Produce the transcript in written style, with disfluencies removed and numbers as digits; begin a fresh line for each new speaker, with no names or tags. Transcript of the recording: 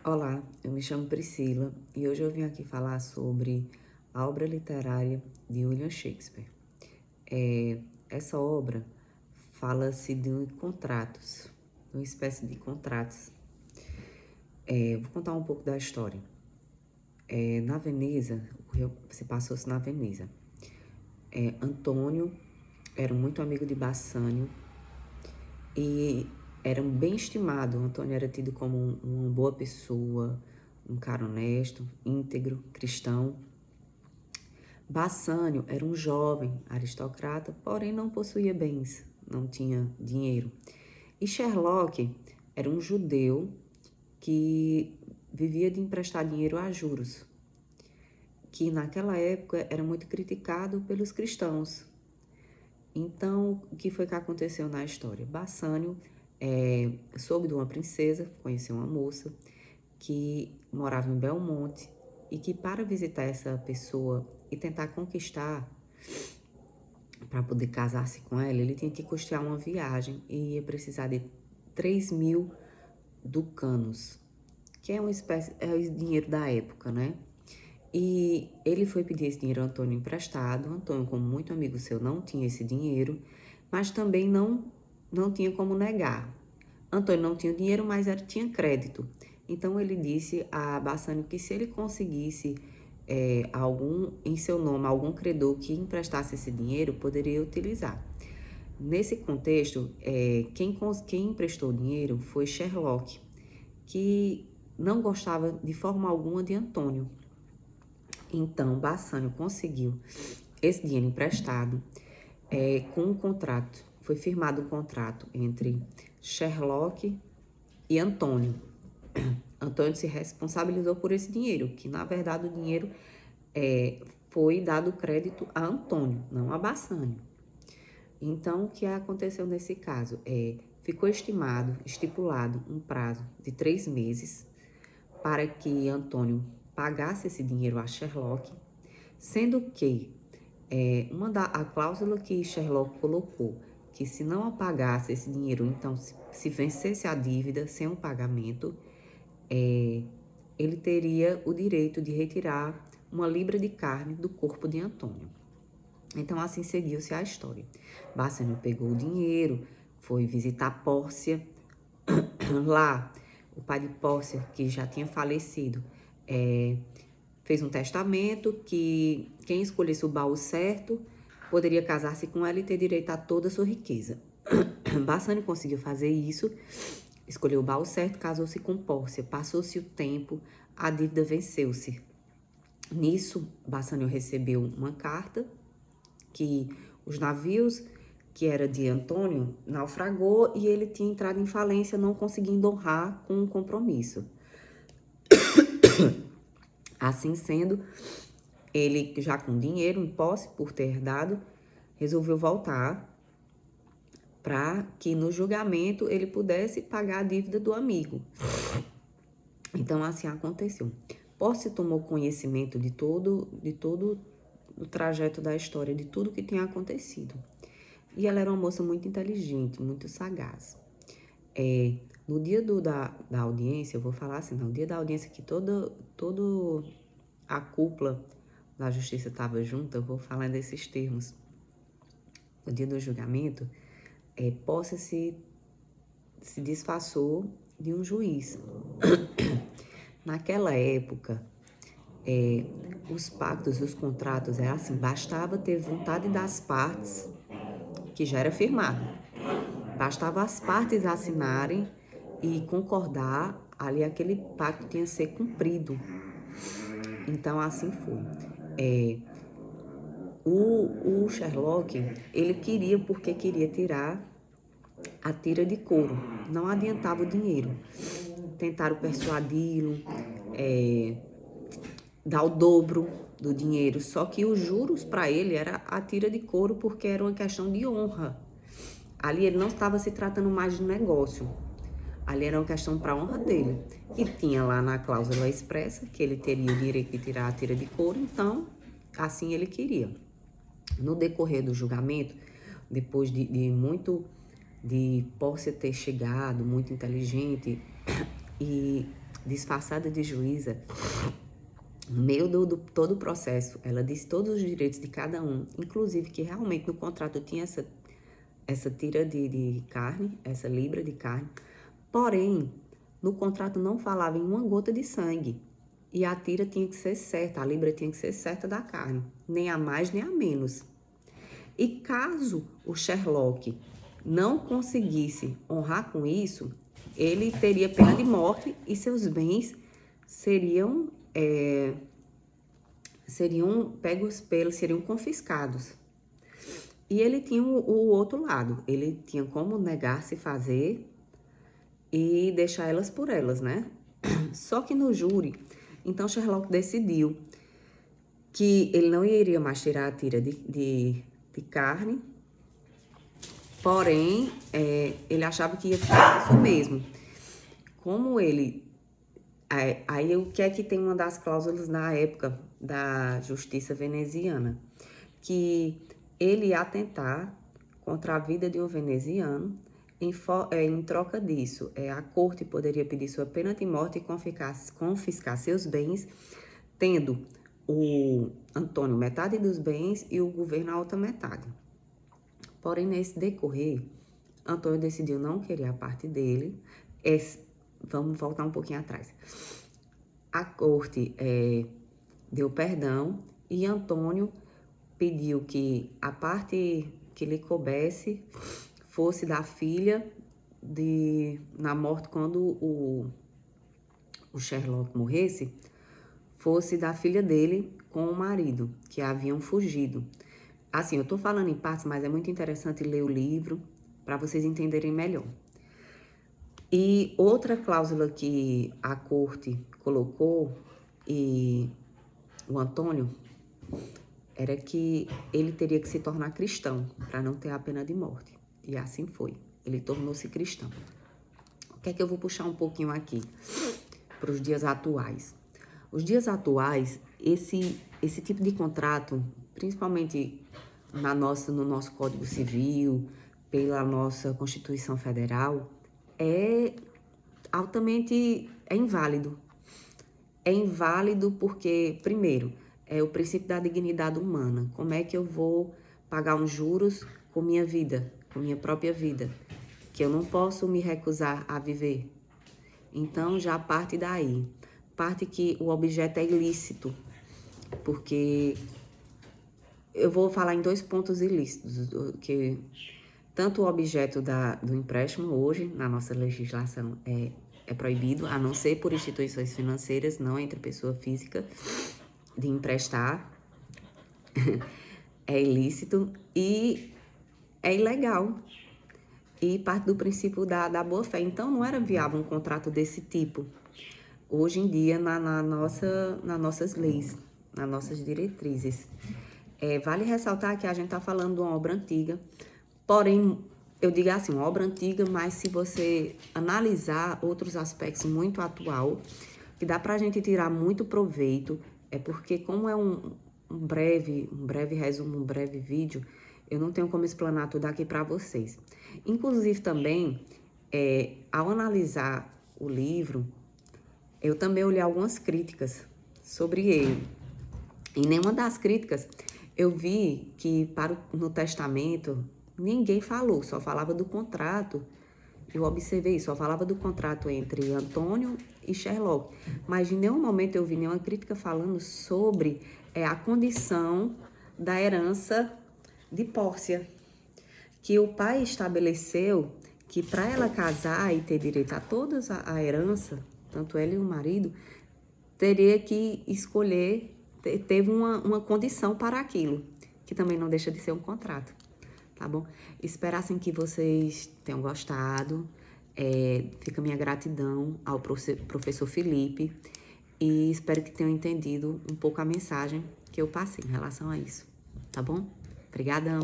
Olá, eu me chamo Priscila e hoje eu vim aqui falar sobre a obra literária de William Shakespeare. Essa obra fala-se de contratos, uma espécie de contratos. Vou contar um pouco da história. Na Veneza, se passou-se na Veneza. Antônio era muito amigo de Bassanio e era bem estimado. Antônio era tido como uma boa pessoa, um cara honesto, íntegro, cristão. Bassanio era um jovem aristocrata, porém não possuía bens, não tinha dinheiro. E Sherlock era um judeu que vivia de emprestar dinheiro a juros, que naquela época era muito criticado pelos cristãos. Então, o que foi que aconteceu na história? Bassanio soube de uma princesa, conheceu uma moça que morava em Belmonte e que para visitar essa pessoa e tentar conquistar para poder casar-se com ela, ele tinha que custear uma viagem e ia precisar de 3.000 ducanos, que é uma espécie, é o dinheiro da época, né? E ele foi pedir esse dinheiro ao Antônio emprestado. Antônio, como muito amigo seu, não tinha esse dinheiro, mas também não tinha como negar. Antônio não tinha dinheiro, mas tinha crédito. Então ele disse a Bassanio que se ele conseguisse em seu nome, algum credor que emprestasse esse dinheiro, poderia utilizar. Nesse contexto, quem emprestou o dinheiro foi Sherlock, que não gostava de forma alguma de Antônio. Então, Bassanio conseguiu esse dinheiro emprestado com um contrato. Foi firmado um contrato entre Sherlock e Antônio. Antônio se responsabilizou por esse dinheiro, que na verdade o dinheiro foi dado crédito a Antônio, não a Bassanio. Então, o que aconteceu nesse caso? Ficou estipulado um prazo de 3 meses para que Antônio pagasse esse dinheiro a Sherlock, sendo que a cláusula que Sherlock colocou, que se não pagasse esse dinheiro, então se vencesse a dívida sem um pagamento, ele teria o direito de retirar uma libra de carne do corpo de Antônio. Então, assim seguiu-se a história. Bassanio pegou o dinheiro, foi visitar Pórcia. Lá, o pai de Pórcia, que já tinha falecido, fez um testamento que quem escolhesse o baú certo poderia casar-se com ela e ter direito a toda a sua riqueza. Bassanio conseguiu fazer isso, escolheu o baú certo, casou-se com Pórcia. Passou-se o tempo, a dívida venceu-se. Nisso, Bassanio recebeu uma carta que os navios que era de Antônio naufragou e ele tinha entrado em falência, não conseguindo honrar com um compromisso. Assim sendo, ele já com dinheiro em posse por ter herdado, resolveu voltar para que no julgamento ele pudesse pagar a dívida do amigo. Então assim aconteceu. Pórcia tomou conhecimento de todo o trajeto da história, de tudo que tinha acontecido. E ela era uma moça muito inteligente, muito sagaz. No dia da audiência, eu vou falar assim, no dia da audiência que toda a cúpula da justiça estava junta, eu vou falar desses termos. No dia do julgamento, Pórcia se disfarçou de um juiz. Naquela época, os pactos, os contratos, era assim, bastava ter vontade das partes, que já era firmado. Bastava as partes assinarem e concordar, ali aquele pacto tinha que ser cumprido. Então, assim foi. O Sherlock, ele queria, porque queria tirar a tira de couro. Não adiantava o dinheiro. Tentaram persuadi-lo, dar o dobro do dinheiro. Só que os juros para ele era a tira de couro, porque era uma questão de honra. Ali ele não estava se tratando mais de negócio. Ali era uma questão para a honra dele. E tinha lá na cláusula expressa que ele teria o direito de tirar a tira de couro, então assim ele queria. No decorrer do julgamento, depois de Pórcia ter chegado, muito inteligente, e disfarçada de juíza, no meio do todo o processo, ela disse todos os direitos de cada um, inclusive que realmente no contrato tinha essa tira de carne, essa libra de carne, porém, no contrato não falava em uma gota de sangue. E a tira tinha que ser certa, a libra tinha que ser certa da carne, nem a mais nem a menos. E caso o Sherlock não conseguisse honrar com isso, ele teria pena de morte e seus bens seriam seriam confiscados. E ele tinha o outro lado, ele tinha como negar-se fazer e deixar elas por elas, né? Só que no júri, então Sherlock decidiu que ele não iria mais tirar a tira de carne, porém, ele achava que ia ficar isso mesmo. Como ele... Aí o que é que tem uma das cláusulas na época da justiça veneziana? Que ele ia atentar contra a vida de um veneziano, em troca disso, a corte poderia pedir sua pena de morte e confiscar seus bens, tendo o Antônio metade dos bens e o governo a outra metade. Porém, nesse decorrer, Antônio decidiu não querer a parte dele. Vamos voltar um pouquinho atrás. A corte deu perdão e Antônio pediu que a parte que lhe coubesse fosse da filha na morte, quando o Sherlock morresse, fosse da filha dele com o marido, que haviam fugido. Assim, eu tô falando em partes, mas é muito interessante ler o livro para vocês entenderem melhor. E outra cláusula que a corte colocou, e o Antônio, era que ele teria que se tornar cristão para não ter a pena de morte. E assim foi. Ele tornou-se cristão. O que é que eu vou puxar um pouquinho aqui para os dias atuais? Os dias atuais, esse tipo de contrato, principalmente no nosso Código Civil, pela nossa Constituição Federal, é inválido. É inválido porque, primeiro, é o princípio da dignidade humana. Como é que eu vou pagar uns juros com minha vida, com minha própria vida, que eu não posso me recusar a viver? Então, já parte daí. Parte que o objeto é ilícito, porque eu vou falar em 2 pontos ilícitos, que tanto o objeto do empréstimo hoje, na nossa legislação, é proibido, a não ser por instituições financeiras, não entre pessoa física, de emprestar, é ilícito e é ilegal. E parte do princípio da boa-fé. Então, não era viável um contrato desse tipo, hoje em dia, nas nossas leis, nas nossas diretrizes. Vale ressaltar que a gente está falando de uma obra antiga, porém, eu digo assim, uma obra antiga, mas se você analisar outros aspectos muito atual, que dá para a gente tirar muito proveito, porque como é um breve resumo, um breve vídeo, eu não tenho como explanar tudo aqui para vocês. Inclusive também, ao analisar o livro, eu também olhei algumas críticas sobre ele. Em nenhuma das críticas eu vi que no testamento ninguém falou, só falava do contrato. Eu observei isso, só falava do contrato entre Antônio e Sherlock. Mas em nenhum momento eu vi nenhuma crítica falando sobre a condição da herança de Pórcia, que o pai estabeleceu que para ela casar e ter direito a toda a herança, tanto ela e o marido, teria que escolher, teve uma condição para aquilo, que também não deixa de ser um contrato, tá bom? Espero assim que vocês tenham gostado, fica minha gratidão ao professor Felipe e espero que tenham entendido um pouco a mensagem que eu passei em relação a isso, tá bom? Obrigadão!